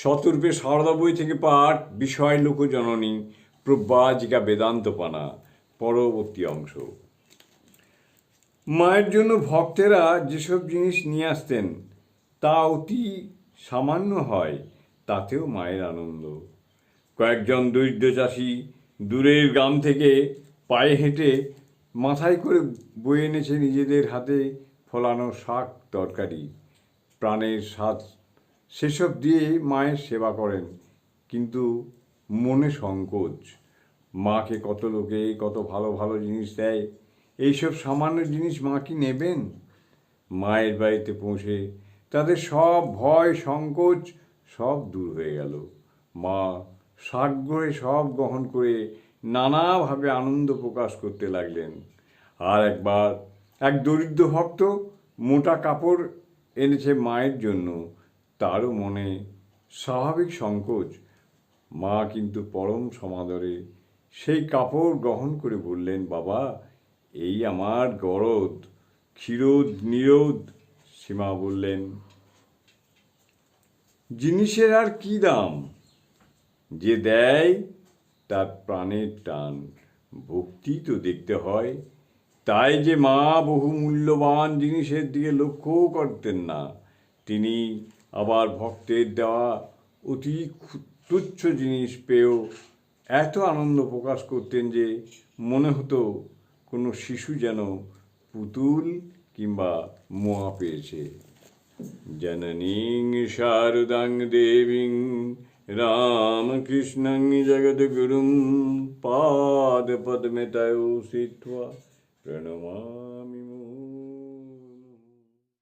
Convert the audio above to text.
শতরূপে সারদা বই থেকে পাঠ, বিষয় লোকজননী, প্রব্রাজিকা বেদান্তপানা, পরবর্তী অংশ। মায়ের জন্য ভক্তেরা যেসব জিনিস নিয়ে আসতেন তা অতি সামান্য হয়, তাতেও মায়ের আনন্দ। কয়েকজন দরিদ্র চাষি দূরের গ্রাম থেকে পায়ে হেঁটে মাথায় করে বয়ে এনেছে নিজেদের হাতে ফলানো শাক তরকারি, প্রাণের স্বাদ। সেসব দিয়ে মায়ের সেবা করেন, কিন্তু মনে সংকোচ। মাকে কত লোকে কত ভালো ভালো জিনিস দেয়, এইসব সামান্য জিনিস মা কি নেবেন? মায়ের বাড়িতে পৌঁছে তাদের সব ভয় সংকোচ সব দূর হয়ে গেল। মা সাগ্রহে সব গ্রহণ করে নানাভাবে আনন্দ প্রকাশ করতে লাগলেন। আর একবার এক দরিদ্র ভক্ত মোটা কাপড় এনেছে মায়ের জন্য, তারও মনে স্বাভাবিক সংকোচ। মা কিন্তু পরম সমাদরে সেই কাপড় গ্রহণ করে বললেন, বাবা, এই আমার গরদ, ক্ষীরোদ নিরোদ। সীমা বললেন, জিনিসের আর কি দাম, যে দেয় তার প্রাণের টান, ভক্তি তো দেখতে হয়। তাই যে মা বহু মূল্যবান জিনিসের দিকে লক্ষ্যও করতেন না। তিনি আবার ভক্তের দেওয়া অতি তুচ্ছ জিনিস পেয়েও এত আনন্দ প্রকাশ করতেন যে মনে হতো কোনো শিশু যেন পুতুল কিংবা মোয়া পেয়েছে। জননীং শারদাং দেবীং রামকৃষ্ণং জগদ্গুরুং পাদপদ্মে তয়ো স্থিত্বা প্রণমামি।